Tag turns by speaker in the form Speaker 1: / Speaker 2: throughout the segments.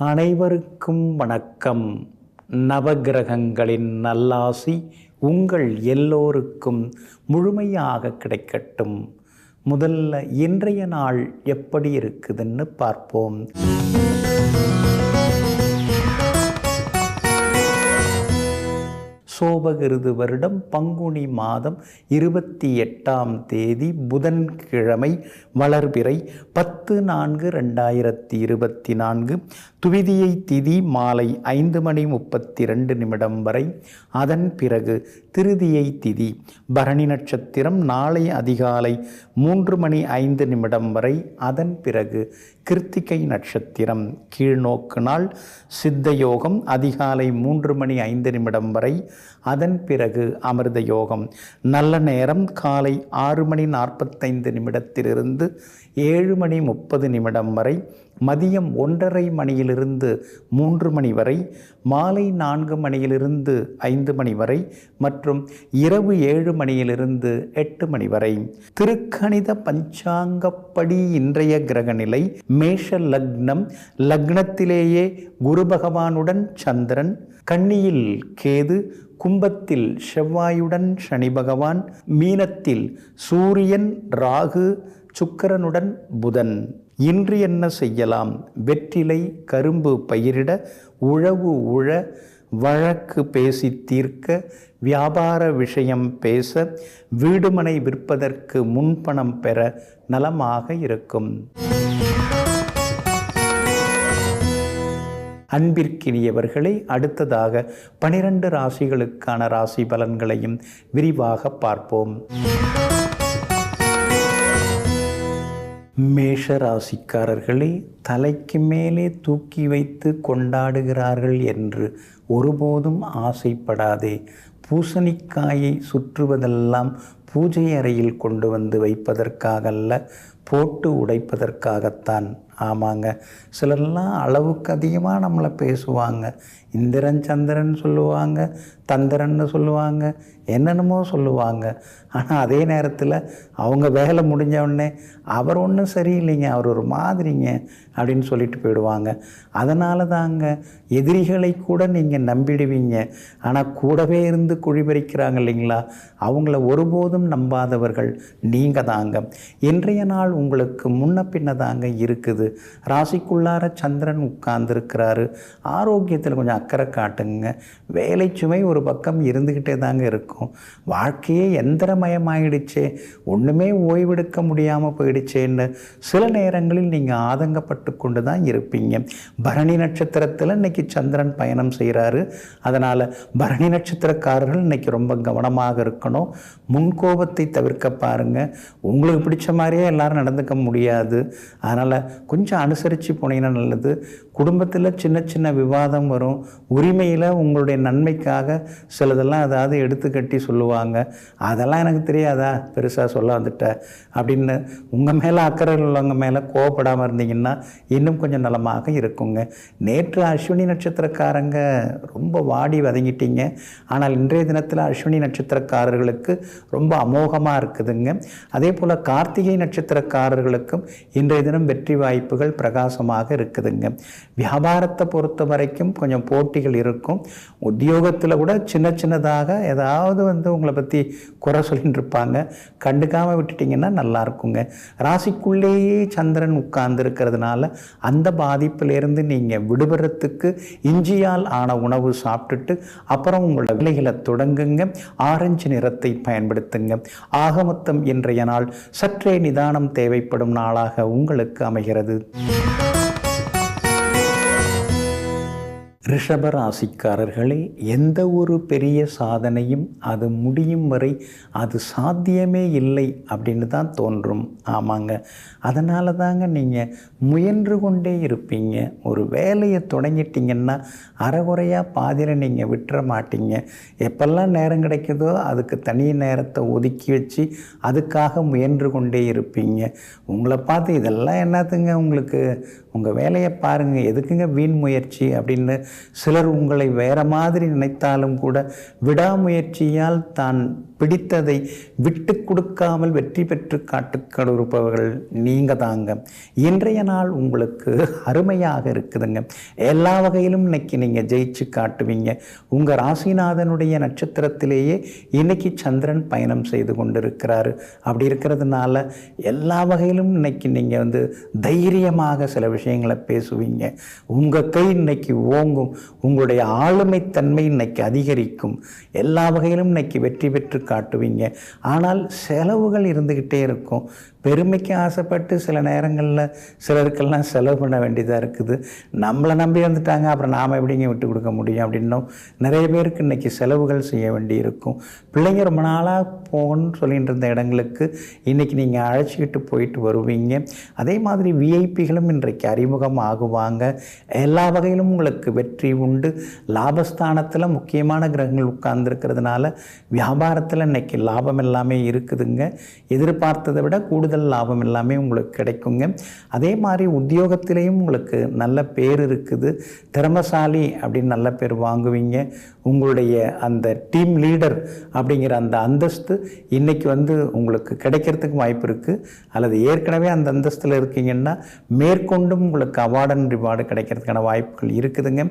Speaker 1: அனைவருக்கும் வணக்கம். நவகிரகங்களின் நல்லாசி உங்கள் எல்லோருக்கும் முழுமையாக கிடைக்கட்டும். முதல்ல இன்றைய நாள் எப்படி இருக்குதுன்னு பார்ப்போம். சோபகிருது வருடம் பங்குனி மாதம் 28ஆம் தேதி புதன்கிழமை, வளர்பிறை 10/4/2024. துவிதியை திதி மாலை 5:32 வரை. அதன் பிறகு திருதியை பரணி நட்சத்திரம் நாளை அதிகாலை 3:05 வரை. அதன் பிறகு கிருத்திகை நட்சத்திரம். கீழ்நோக்கு நாள் சித்த யோகம் அதிகாலை 3:05 வரை. அதன் பிறகு அமிர்த யோகம். நல்ல நேரம் காலை 6:45 7:30 வரை. மதியம் 1:30 மணியிலிருந்து 3 மணி வரை. மாலை 4 மணியிலிருந்து 5 மணி வரை மற்றும் இரவு 7 மணியிலிருந்து 8 மணி வரை. திருக்கணித பஞ்சாங்கப்படி இன்றைய கிரகநிலை மேஷ லக்னம். லக்னத்திலேயே குரு பகவானுடன் சந்திரன், கன்னியில் கேது, கும்பத்தில் செவ்வாயுடன் சனி பகவான், மீனத்தில் சூரியன், ராகு, சுக்கிரனுடன் புதன். இன்று என்ன செய்யலாம்? வெற்றிலை கரும்பு பயிரிட, உழவு உழ, வழக்கு பேசி தீர்க்க, வியாபார விஷயம் பேச, வீடுமனை விற்பதற்கு முன்பணம் பெற நலமாக இருக்கும். அன்பிற்கினியவர்களை, அடுத்ததாக 12 ராசிகளுக்கான ராசி பலன்களையும் விரிவாக பார்ப்போம். மேஷ ராசிக்காரர்களே, தலைக்கு மேலே தூக்கி வைத்து கொண்டாடுகிறார்கள் என்று ஒருபோதும் ஆசைப்படாதே. பூசணிக்காயை சுற்றுவதெல்லாம் பூஜை அறையில் கொண்டு வந்து வைப்பதற்காகல்ல, போட்டு உடைப்பதற்காகத்தான். ஆமாங்க, சிலர்லாம் அளவுக்கு அதிகமாக நம்மளை பேசுவாங்க. இந்திரன் சந்திரன் சொல்லுவாங்க, தந்திரன்னு சொல்லுவாங்க, என்னென்னமோ சொல்லுவாங்க. ஆனால் அதே நேரத்தில் அவங்க வேலை முடிஞ்சவுடனே அவர் ஒன்றும் சரியில்லைங்க, அவர் ஒரு மாதிரிங்க அப்படின்னு சொல்லிட்டு போயிடுவாங்க. அதனால தாங்க எதிரிகளை கூட நீங்கள் நம்பிடுவீங்க. ஆனால் கூடவே இருந்து குழிபறிக்கிறாங்க இல்லைங்களா, அவங்கள ஒருபோதும் நம்பாதவர்கள் நீங்கள் தாங்க. இன்றைய நாள் உங்களுக்கு முன்ன பின்ன தாங்க இருக்குது. ராசிக்குள்ளார சந்திரன் உட்கார்ந்துருக்கிறாரு. ஆரோக்கியத்தில் கொஞ்சம் அக்கறை காட்டுங்க. வேலை சுமை ஒரு பக்கம் இருந்துக்கிட்டே தாங்க இருக்கும். வாழ்க்கையே எந்திரமயமாயிடுச்சே, ஒன்றுமே ஓய்வெடுக்க முடியாமல் போயிடுச்சேன்னு சில நேரங்களில் நீங்கள் ஆதங்கப்பட்டு கொண்டு தான் இருப்பீங்க. பரணி நட்சத்திரத்தில் இன்னைக்கு சந்திரன் பயணம் செய்கிறாரு. அதனால் பரணி நட்சத்திரக்காரர்கள் இன்னைக்கு ரொம்ப கவனமாக இருக்கணும். முன்கோபத்தை தவிர்க்க பாருங்கள். உங்களுக்கு பிடிச்ச மாதிரியே எல்லாரும் நடந்துக்க முடியாது. அதனால் கொஞ்சம் அனுசரித்து போனீங்கன்னா நல்லது. குடும்பத்தில் சின்ன சின்ன விவாதம் வரும். உரிமையில் உங்களுடைய நன்மைக்காக சிலதெல்லாம் அதாவது எடுத்து கட்டி சொல்லுவாங்க. அதெல்லாம் எனக்கு தெரியாதா, பெருசாக சொல்ல வந்துட்ட அப்படின்னு உங்கள் மேலே அக்கறை உள்ளவங்க மேலே கோவப்படாமல் இருந்தீங்கன்னா இன்னும் கொஞ்சம் நலமாக இருக்குங்க. நேற்று அஸ்வினி நட்சத்திரக்காரங்க ரொம்ப வாடி வதங்கிட்டீங்க. ஆனால் இன்றைய தினத்தில் அஸ்வினி நட்சத்திரக்காரர்களுக்கு ரொம்ப அமோகமாக இருக்குதுங்க. அதே போல் கார்த்திகை நட்சத்திரக்காரர்களுக்கும் இன்றைய தினம் வெற்றி வாய்ப்புகள் பிரகாசமாக இருக்குதுங்க. வியாபாரத்தை பொறுத்த வரைக்கும் கொஞ்சம் போட்டிகள் இருக்கும். உத்தியோகத்தில் கூட சின்ன சின்னதாக ஏதாவது உங்களை பற்றி குறை சொல்லிட்டு இருப்பாங்க. கண்டுக்காமல் விட்டுட்டிங்கன்னா நல்லா இருக்குங்க. ராசிக்குள்ளேயே சந்திரன் உட்கார்ந்து இருக்கிறதுனால அந்த பாதிப்பிலேருந்து நீங்கள் விடுபடுறதுக்கு இஞ்சியால் ஆன உணவு சாப்பிட்டுட்டு அப்புறம் உங்களோட வேலைகளை தொடங்குங்க. ஆரஞ்சு நிறத்தை பயன்படுத்துங்க. ஆக மொத்தம் இன்றைய நாள் சற்றே நிதானம் தேவைப்படும் நாளாக உங்களுக்கு அமைகிறது. ரிஷப ராசிக்காரர்களே, எந்த ஒரு பெரிய சாதனையும் அது முடியும் வரை அது சாத்தியமே இல்லை அப்படின்னு தான் தோன்றும். ஆமாங்க, அதனால தாங்க நீங்கள் முயன்று கொண்டே இருப்பீங்க. ஒரு வேலையை தொடங்கிட்டிங்கன்னா அரைகுறையாக பாதியில் நீங்கள் விட்டுற மாட்டீங்க. எப்பெல்லாம் நேரம் கிடைக்குதோ அதுக்கு தனி நேரத்தை ஒதுக்கி வச்சு அதுக்காக முயன்று கொண்டே இருப்பீங்க. உங்களை பார்த்து இதெல்லாம் என்னத்துங்க உங்களுக்கு, உங்கள் வேலையை பாருங்கள், எதுக்குங்க வீண் முயற்சி அப்படின்னு சிலர் உங்களை வேறு மாதிரி நினைத்தாலும் கூட விடாமுயற்சியால் தான் பிடித்ததை விட்டு கொடுக்காமல் வெற்றி பெற்று காட்டுக்கொடுப்பவர்கள் நீங்கள் தாங்க. இன்றைய நாள் உங்களுக்கு அருமையாக இருக்குதுங்க. எல்லா வகையிலும் இன்னைக்கு நீங்கள் ஜெயிச்சு காட்டுவீங்க. உங்கள் ராசிநாதனுடைய நட்சத்திரத்திலேயே இன்னைக்கு சந்திரன் பயணம் செய்து கொண்டிருக்கிறாரு. அப்படி இருக்கிறதுனால எல்லா வகையிலும் இன்னைக்கு நீங்கள் தைரியமாக சில விஷயங்களை பேசுவீங்க. உங்கள் கை இன்னைக்கு ஓங்கும். உங்களுடைய ஆளுமைத்தன்மை இன்னைக்கு அதிகரிக்கும். எல்லா வகையிலும் இன்னைக்கு வெற்றி பெற்று காட்டுவீங்க. ஆனால் செலவுகள் இருந்துக்கிட்டே இருக்கும். பெருமைக்கு ஆசைப்பட்டு சில நேரங்களில் சிலருக்கெல்லாம் செலவு பண்ண வேண்டியதாக இருக்குது. நம்மளை நம்பி வந்துட்டாங்க, அப்புறம் நாம் எப்படிங்க விட்டு கொடுக்க முடியும் அப்படின்னும் நிறைய பேருக்கு இன்றைக்கி செலவுகள் செய்ய வேண்டி இருக்கும். பிள்ளைங்க ரொம்ப நாளாக போகணும்னு சொல்லிட்டு இருந்த இடங்களுக்கு இன்றைக்கி நீங்கள் அழைச்சிக்கிட்டு போயிட்டு வருவீங்க. அதே மாதிரி விஐபிகளும் இன்றைக்கு அறிமுகம் ஆகுவாங்க. எல்லா வகையிலும் உங்களுக்கு வெற்றி உண்டு. லாபஸ்தானத்தில் முக்கியமான கிரகங்கள் உட்கார்ந்துருக்கிறதுனால வியாபாரத்தில் இன்றைக்கி லாபம் எல்லாமே இருக்குதுங்க. எதிர்பார்த்ததை விட கூடுதல் லாபம் எல்லாமே உங்களுக்கு கிடைக்குங்க. அதே மாதிரி உத்தியோகத்திலையும் உங்களுக்கு நல்ல பேர் இருக்குது. திறமசாலி அப்படின்னு நல்ல பேர் வாங்குவீங்க. உங்களுடைய அந்த டீம் லீடர் அப்படிங்கிற அந்த அந்தஸ்து இன்றைக்கி உங்களுக்கு கிடைக்கிறதுக்கு வாய்ப்பு இருக்குது. அல்லது ஏற்கனவே அந்த அந்தஸ்தில் இருக்கீங்கன்னா மேற்கொண்டும் உங்களுக்கு அவார்டு அண்ட் ரிவார்டு கிடைக்கிறதுக்கான வாய்ப்புகள் இருக்குதுங்க.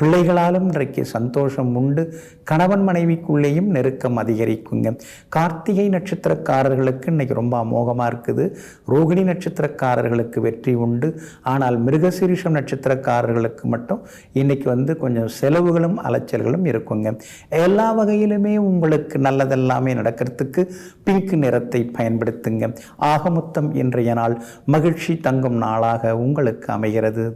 Speaker 1: பிள்ளைகளாலும் இன்றைக்கு சந்தோஷம் உண்டு. கணவன் மனைவிக்குள்ளேயும் நெருக்கம் அதிகரிக்குங்க. கார்த்திகை நட்சத்திரக்காரர்களுக்கு இன்றைக்கி ரொம்ப அமோகமாக இருக்குது. ரோகிணி நட்சத்திரக்காரர்களுக்கு வெற்றி உண்டு. ஆனால் மிருகசீரிஷம் நட்சத்திரக்காரர்களுக்கு மட்டும் இன்றைக்கி கொஞ்சம் செலவுகளும் அலைச்சல்களும் இருக்குங்க. எல்லா வகையிலுமே உங்களுக்கு நல்லதெல்லாமே நடக்கிறதுக்கு பிங்க் நிறத்தை பயன்படுத்துங்க. ஆக மொத்தம் இன்றைய நாள் மகிழ்ச்சி தங்கும் நாளாக உங்களுக்கு அமைகிறது.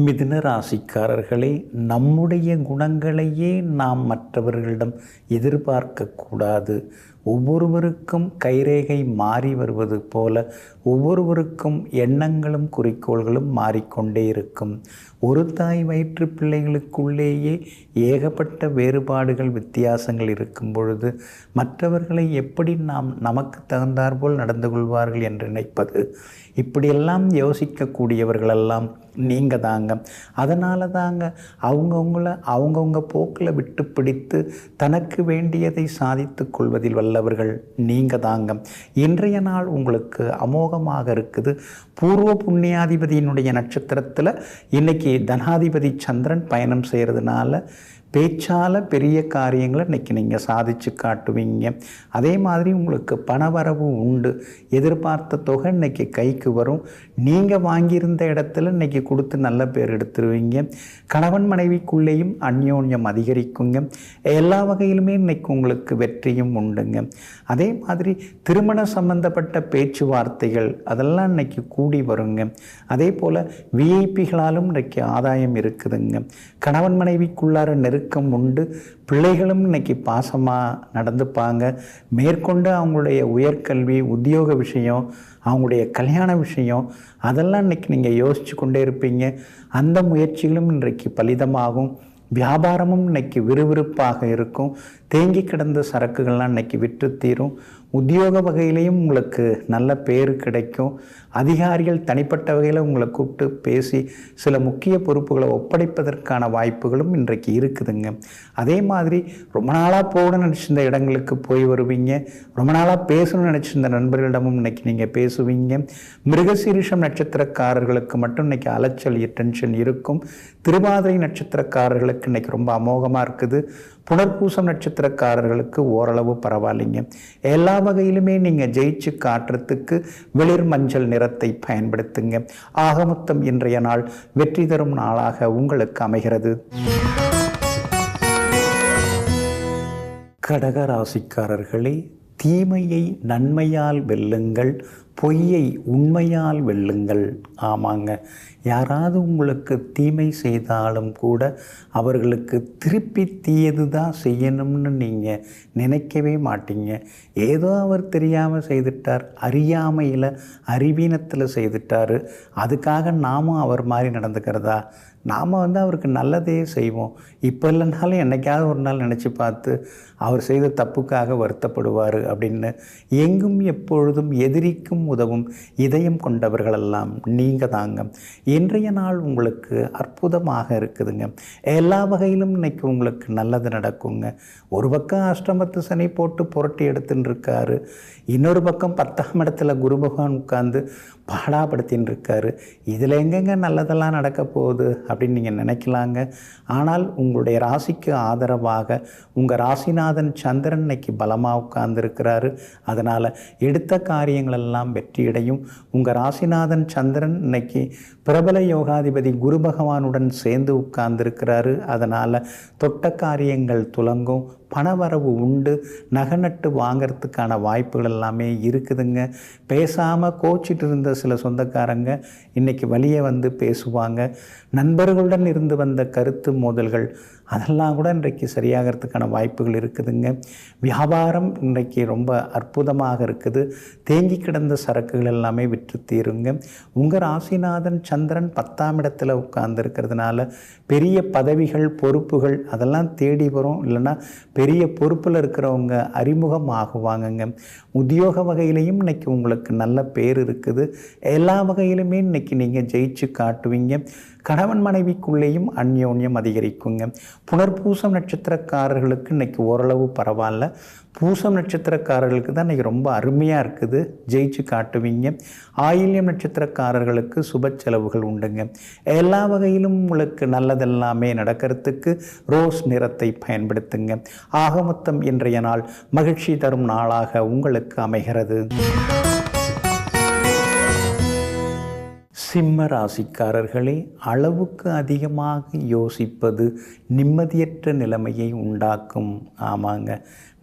Speaker 1: மிதுன ராசிக்காரர்களே, நம்முடைய குணங்களையே நாம் மற்றவர்களிடம் எதிர்பார்க்கக்கூடாது. ஒவ்வொருவருக்கும் கைரேகை மாறி வருவது போல ஒவ்வொருவருக்கும் எண்ணங்களும் குறிக்கோள்களும் மாறிக்கொண்டே இருக்கும். ஒரு தாய் வயிற்று பிள்ளைகளுக்குள்ளேயே ஏகப்பட்ட வேறுபாடுகள் வித்தியாசங்கள் இருக்கும் பொழுது மற்றவர்களை எப்படி நாம் நமக்கு தகுந்தாற்போல் நடந்து கொள்வார்கள் என்று நினைப்பது, இப்படியெல்லாம் யோசிக்கக்கூடியவர்களெல்லாம் நீங்கள் தாங்க. அதனால தாங்க அவங்கவுங்க போக்கில் விட்டு பிடித்து தனக்கு வேண்டியதை சாதித்து கொள்வதில் வல்லவர்கள் நீங்கள் தாங்க. இன்றைய நாள் உங்களுக்கு அமோகமாக இருக்குது. பூர்வ புண்ணியாதிபதியினுடைய நட்சத்திரத்தில் இன்றைக்கி தனாதிபதி சந்திரன் பயணம் செய்கிறதுனால பேச்சால் பெரிய காரியங்களை இன்றைக்கி நீங்கள் சாதித்து காட்டுவீங்க. அதே மாதிரி உங்களுக்கு பணவரவு உண்டு. எதிர்பார்த்த தொகை இன்றைக்கி கைக்கு வரும். நீங்கள் வாங்கியிருந்த இடத்துல இன்றைக்கி கொடுத்து நல்ல பேர் எடுத்துருவீங்க. கணவன் மனைவிக்குள்ளேயும் அந்யோன்யம் அதிகரிக்குங்க. எல்லா வகையிலுமே இன்றைக்கி உங்களுக்கு வெற்றியும் உண்டுங்க. அதே மாதிரி திருமண சம்பந்தப்பட்ட பேச்சுவார்த்தைகள் அதெல்லாம் இன்றைக்கி கூடி வருங்க. அதே போல் விஐபிகளாலும் இன்றைக்கி ஆதாயம் இருக்குதுங்க. கணவன் மனைவிக்குள்ளார நெருக்கம் உண்டு. பிள்ளைகளும் இன்றைக்கி பாசமாக நடந்துப்பாங்க. மேற்கொண்டு அவங்களுடைய உயர்கல்வி, உத்தியோக விஷயம், அவங்களுடைய கல்யாண விஷயம் அதெல்லாம் இன்றைக்கி நீங்கள் யோசித்து கொண்டே இருப்பீங்க. அந்த முயற்சிகளும் இன்றைக்கு பலிதமாகும். வியாபாரமும் இன்றைக்கி விறுவிறுப்பாக இருக்கும். தேங்கி கிடந்த சரக்குகள்லாம் இன்றைக்கி விற்று தீரும். உத்தியோக வகையிலையும் உங்களுக்கு நல்ல பேர் கிடைக்கும். அதிகாரிகள் தனிப்பட்ட வகையில் உங்களை கூப்பிட்டு பேசி சில முக்கிய பொறுப்புகளை ஒப்படைப்பதற்கான வாய்ப்புகளும் இன்றைக்கு இருக்குதுங்க. அதே மாதிரி ரொம்ப நாளாக போகணும்னு நினச்சிருந்த இடங்களுக்கு போய் வருவீங்க. ரொம்ப நாளாக பேசணும்னு நினச்சிருந்த நண்பர்களிடமும் இன்றைக்கி நீங்கள் பேசுவீங்க. மிருகசீரிஷம் நட்சத்திரக்காரர்களுக்கு மட்டும் இன்றைக்கி அலைச்சல் டென்ஷன் இருக்கும். திருவாதிரை நட்சத்திரக்காரர்களுக்கு இன்றைக்கி ரொம்ப அமோகமாக இருக்குது. புனர்பூசம் நட்சத்திரக்காரர்களுக்கு ஓரளவு பரவாயில்லைங்க. எல்லா வகையிலுமே நீங்கள் ஜெயிச்சு காட்டுறதுக்கு வெளிர் மஞ்சள் நிறத்தை பயன்படுத்துங்க. ஆகமொத்தம் இன்றைய நாள் வெற்றி தரும் நாளாக உங்களுக்கு அமைகிறது. கடக ராசிக்காரர்களே, தீமையை நன்மையால் வெல்லுங்கள், பொய்யை உண்மையால் வெல்லுங்கள். ஆமாங்க, யாராவது உங்களுக்கு தீமை செய்தாலும் கூட அவர்களுக்கு திருப்பி தீயது தான் செய்யணும்னு நீங்கள் நினைக்கவே மாட்டீங்க. ஏதோ அவர் தெரியாமல் செய்துட்டார், அறியாமையில் அறிவீனத்தில் செய்துட்டார், அதுக்காக நாமும் அவர் மாதிரி நடந்துக்கிறதா? நாம் அவருக்கு நல்லதே செய்வோம். இப்போ இல்லைனாலும் என்னைக்காவது ஒரு நாள் நினச்சி பார்த்து அவர் செய்த தப்புக்காக வருத்தப்படுவார் அப்படின்னு எங்கும் எப்பொழுதும் எதிரிக்கும் எதிலும் உதவும் இதயம் கொண்டவர்களெல்லாம் நீங்கள் தாங்க. இன்றைய நாள் உங்களுக்கு அற்புதமாக இருக்குதுங்க. எல்லா வகையிலும் இன்னைக்கு உங்களுக்கு நல்லது நடக்குங்க. ஒரு பக்கம் அஷ்டமத்து சனி போட்டு புரட்டி எடுத்துன்னு இருக்காரு, இன்னொரு பக்கம் 10ஆம் இடத்துல குரு பகவான் உட்கார்ந்து பாடாப்படுத்தின்னு இருக்காரு. இதில் எங்கெங்க நல்லதெல்லாம் நடக்க போகுது அப்படின்னு நீங்கள் நினைக்கலாங்க. ஆனால் உங்களுடைய ராசிக்கு ஆதரவாக உங்கள் ராசிநாதன் சந்திரன் இன்னைக்கு பலமாக உட்கார்ந்துருக்கிறாரு. அதனால் எடுத்த காரியங்களெல்லாம் வெற்றியடையும். உங்கள் ராசிநாதன் சந்திரன் இன்னைக்கு பிரபல யோகாதிபதி குரு பகவானுடன் சேர்ந்து உட்கார்ந்துருக்கிறாரு. அதனால் தொட்ட காரியங்கள் துலங்கும், பணவரவு உண்டு, நகை நட்டு வாங்கிறதுக்கான வாய்ப்புகள் எல்லாமே இருக்குதுங்க. பேசாமல் கோச்சிட்டு இருந்த சில சொந்தக்காரங்க இன்றைக்கி வழியே வந்து பேசுவாங்க. நண்பர்களுடன் இருந்து வந்த கருத்து மோதல்கள் அதெல்லாம் கூட இன்றைக்கு சரியாகிறதுக்கான வாய்ப்புகள் இருக்குதுங்க. வியாபாரம் இன்றைக்கு ரொம்ப அற்புதமாக இருக்குது. தேங்கி கிடந்த சரக்குகள் எல்லாமே விற்று தீருங்க. உங்கள் ராசிநாதன் சந்திரன் 10ஆம் இடத்துல உட்கார்ந்துருக்கிறதுனால பெரிய பதவிகள் பொறுப்புகள் அதெல்லாம் தேடி வரும். இல்லைன்னா பெரிய பொறுப்பில் இருக்கிறவங்க அறிமுகம் ஆகுவாங்கங்க. உத்தியோக வகையிலையும் இன்றைக்கி உங்களுக்கு நல்ல பேர் இருக்குது. எல்லா வகையிலுமே இன்றைக்கி நீங்கள் ஜெயிச்சு காட்டுவீங்க. கணவன் மனைவிக்குள்ளேயும் அந்யோன்யம் அதிகரிக்குங்க. புனர்பூசம் நட்சத்திரக்காரர்களுக்கு இன்றைக்கி ஓரளவு பரவாயில்ல. பூசம் நட்சத்திரக்காரர்களுக்கு தான் இன்றைக்கி ரொம்ப அருமையாக இருக்குது, ஜெயிச்சு காட்டுவீங்க. ஆயில்யம் நட்சத்திரக்காரர்களுக்கு சுப செலவுகள் உண்டுங்க. எல்லா வகையிலும் உங்களுக்கு நல்லதெல்லாமே நடக்கிறதுக்கு ரோஸ் நிறத்தை பயன்படுத்துங்க. ஆக மொத்தம் இன்றைய நாள் மகிழ்ச்சி தரும் நாளாக உங்களுக்கு அமைகிறது. சிம்ம ராசிக்காரர்களே, அளவுக்கு அதிகமாக யோசிப்பது நிம்மதியற்ற நிலைமையை உண்டாக்கும். ஆமாங்க,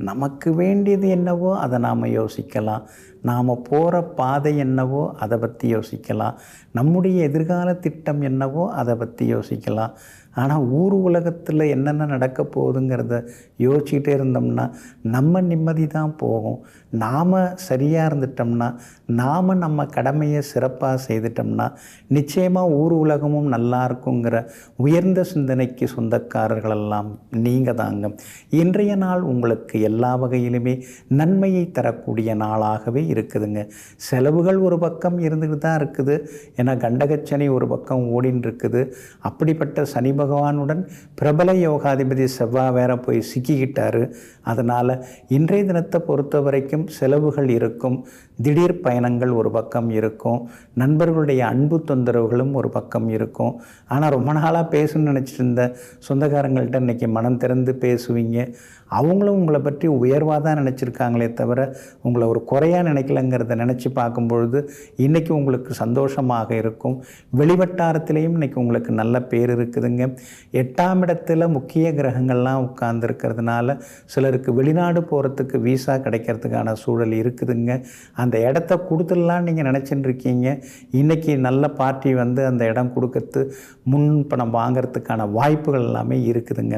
Speaker 1: நமக்கு வேண்டியது என்னவோ அதை நாம் யோசிக்கலாம். நாம் போகிற பாதை என்னவோ அதை பற்றி யோசிக்கலாம். நம்முடைய எதிர்கால திட்டம் என்னவோ அதை பற்றி யோசிக்கலாம். ஆனால் ஊர் உலகத்தில் என்னென்ன நடக்க போகுதுங்கிறத யோசிச்சுக்கிட்டே இருந்தோம்னா நம்ம நிம்மதி தான் போகும். நாம் சரியாக இருந்துட்டோம்னா, நாம் நம்ம கடமையை சிறப்பாக செய்துட்டோம்னா நிச்சயமாக ஊர் உலகமும் நல்லா இருக்குங்கிற உயர்ந்த சிந்தனைக்கு சொந்தக்காரர்களெல்லாம் நீங்கள் தாங்க. இன்றைய நாள் உங்களுக்கு எல்லா வகையிலுமே நன்மையை தரக்கூடிய நாளாகவே இருக்குதுங்க. செலவுகள் ஒரு பக்கம் இருந்துட்டு தான் இருக்குது. ஏன்னா கண்டகச்சனி ஒரு பக்கம் ஓடின்னு இருக்குது. அப்படிப்பட்ட சனி பகவானுடன் பிரபல யோகாதிபதி செவ்வாய் வேற போய் சிக்கிக்கிட்டாரு. அதனால் இன்றைய தினத்தை பொறுத்த வரைக்கும் செலவுகள் இருக்கும். திடீர் பயணங்கள் ஒரு பக்கம் இருக்கும். நண்பர்களுடைய அன்பு தொந்தரவுகளும் ஒரு பக்கம் இருக்கும். ஆனால் ரொம்ப நாளாக பேசணும்னு நினச்சிட்டு இருந்த சொந்தக்காரங்கள்ட்ட இன்றைக்கி மனம் திறந்து பேசுவீங்க. அவங்களும் உங்களை பற்றி உயர்வாக தான் நினச்சிருக்காங்களே தவிர உங்களை ஒரு குறையாக நினைக்கலங்கிறத நினச்சி பார்க்கும்பொழுது இன்றைக்கி உங்களுக்கு சந்தோஷமாக இருக்கும். வெளிவட்டாரத்திலையும் இன்றைக்கி உங்களுக்கு நல்ல பேர் இருக்குதுங்க. 8ஆம் இடத்துல முக்கிய கிரகங்கள்லாம் உட்கார்ந்துருக்கிறதுனால சிலருக்கு வெளிநாடு போகிறதுக்கு வீசா கிடைக்கிறதுக்கான சூழல் இருக்குதுங்க. அந்த இடத்த கொடுத்துடலான்னு நீங்கள் நினச்சிட்டு இருக்கீங்க. இன்றைக்கி நல்ல பார்ட்டி வந்து அந்த இடம் கொடுக்கறது முன் பணம் வாங்கிறதுக்கான வாய்ப்புகள் எல்லாமே இருக்குதுங்க.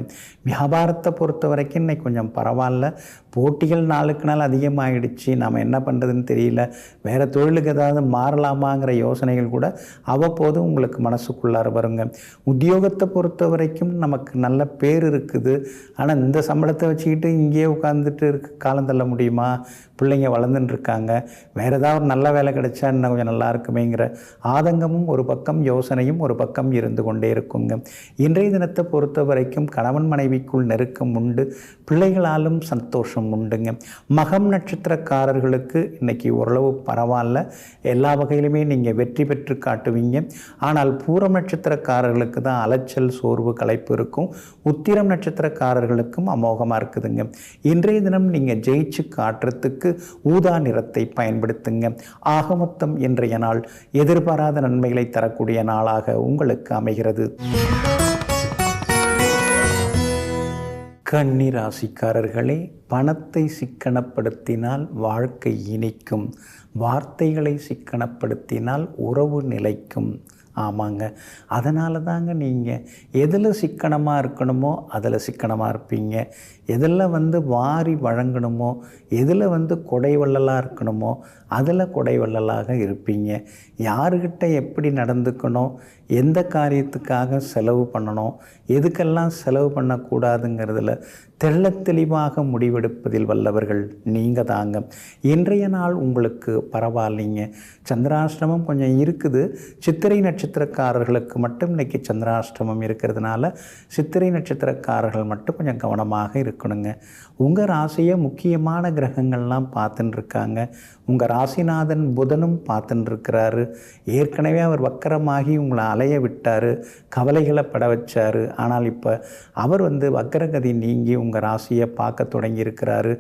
Speaker 1: வியாபாரத்தை பொறுத்த வரைக்கும் இன்றைக்கி கொஞ்சம் பரவாயில்ல. போட்டிகள் நாளுக்கு நாள் அதிகமாகிடுச்சு. நாம் என்ன பண்ணுறதுன்னு தெரியல. வேறு தொழிலுக்கு ஏதாவது மாறலாமாங்கிற யோசனைகள் கூட அவ்வப்போது உங்களுக்கு மனசுக்குள்ளார வருங்க. உத்தியோகத்தை பொறுத்த வரைக்கும் நமக்கு நல்ல பேர் இருக்குது. ஆனால் இந்த சம்பளத்தை வச்சுக்கிட்டு இங்கேயே உட்காந்துட்டு காலம் தள்ள முடியுமா? பிள்ளைங்க வளர்ந்துன்னு இருக்காங்க. வேறு ஏதாவது ஒரு நல்ல வேலை கிடைச்சா இன்னும் கொஞ்சம் நல்லா இருக்குமேங்கிற ஆதங்கமும் ஒரு பக்கம், யோசனையும் ஒரு பக்கம் இருந்து கொண்டே இருக்குங்க. இன்றைய தினத்தை பொறுத்த வரைக்கும் கணவன் மனைவிக்குள் நெருக்கம் உண்டு. பிள்ளைகளாலும் சந்தோஷம் உண்டுங்க. மகம் நட்சத்திரக்காரர்களுக்கு இன்றைக்கி ஓரளவு பரவாயில்ல. எல்லா வகையிலுமே நீங்கள் வெற்றி பெற்று காட்டுவீங்க. ஆனால் பூரம் நட்சத்திரக்காரர்களுக்கு தான் அலைச்சல், சோர்வு, களைப்பு இருக்கும். உத்திரம் நட்சத்திரக்காரர்களுக்கும் அமோகமாக இருக்குதுங்க. இன்றைய தினம் நீங்கள் ஜெயிச்சு காட்டுறதுக்கு ஊதா நிறத்தை பயன்படுத்துங்க. ஆக மொத்தம் இன்றைய நாள் எதிர்பாராத நன்மைகளை தரக்கூடிய நாளாக உங்களுக்கு அமைகிறது. கன்னி ராசிக்காரர்களே, பணத்தை சிக்கனப்படுத்தினால் வாழ்க்கை இனிக்கும். வார்த்தைகளை சிக்கனப்படுத்தினால் உறவு நிலைக்கும். ஆமாங்க, அதனால தாங்க நீங்கள் எதில் சிக்கனமாக இருக்கணுமோ அதில் சிக்கனமாக இருப்பீங்க. எதில் வாரி வழங்கணுமோ, எதில் கொடைவள்ளலாக இருக்கணுமோ அதில் கொடைவள்ளலாக இருப்பீங்க. யாருக்கிட்ட எப்படி நடந்துக்கணும், எந்த காரியத்துக்காக செலவு பண்ணணும், எதுக்கெல்லாம் செலவு பண்ணக்கூடாதுங்கிறதுல தெள்ளத் தெளிவாக முடிவெடுப்பதில் வல்லவர்கள் நீங்கள் தாங்க. இன்றைய நாள் உங்களுக்கு பரவாயில்லைங்க. சந்திராஷ்டமம் கொஞ்சம் இருக்குது. சித்திரை நட்சத்திரக்காரர்களுக்கு மட்டும் இன்றைக்கி சந்திராஷ்டமம் இருக்கிறதுனால சித்திரை நட்சத்திரக்காரர்கள் மட்டும் கொஞ்சம் கவனமாக இருக்கணுங்க. உங்கள் ராசியை முக்கியமான கிரகங்கள்லாம் பார்த்துன்னு இருக்காங்க. உங்கள் ராசிநாதன் புதனும் பார்த்துன்னு இருக்கிறாரு. ஏற்கனவே அவர் வக்கரமாகி உங்களை அலைய விட்டார், கவலைகளை பட வச்சார். ஆனால் இப்போ அவர் வக்கரகதி நீங்கி உங்கள் ராசியை பார்க்க தொடங்கியிருக்கிறாரு.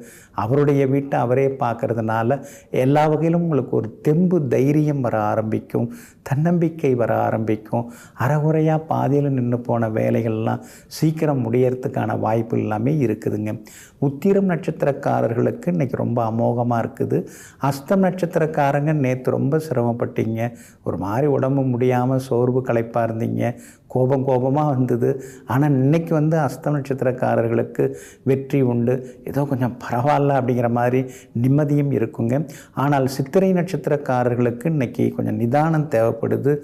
Speaker 1: அவருடைய வீட்டை அவரே பார்க்கறதுனால எல்லா வகையிலும் உங்களுக்கு ஒரு தெம்பு தைரியம் வர ஆரம்பிக்கும், தன்னம்பிக்கை வர ஆரம்பிக்கும். அறகுறையாக பாதியில் நின்று போன வேலைகள்லாம் சீக்கிரம் முடியறதுக்கான வாய்ப்பு எல்லாமே இருக்குதுங்க. உத்திரம் நட்சத்திரக்காரர்களுக்கு இன்றைக்கி ரொம்ப அமோகமாக இருக்குது. அஸ்தம் நட்சத்திரக்காரங்க நேற்று ரொம்ப சிரமப்பட்டீங்க. ஒரு மாதிரி உடம்பு முடியாமல் சோர்வு களைப்பாக இருந்தீங்க, கோபமாக வந்தது. ஆனால் இன்றைக்கி அஸ்தம் நட்சத்திரக்காரர்களுக்கு வெற்றி உண்டு. ஏதோ கொஞ்சம் பரவாயில்ல அப்படிங்கிற மாதிரி நிம்மதியும் இருக்குங்க. ஆனால் சித்திரை நட்சத்திரக்காரர்களுக்கு இன்றைக்கி கொஞ்சம் நிதானம் தேவைப்படுது.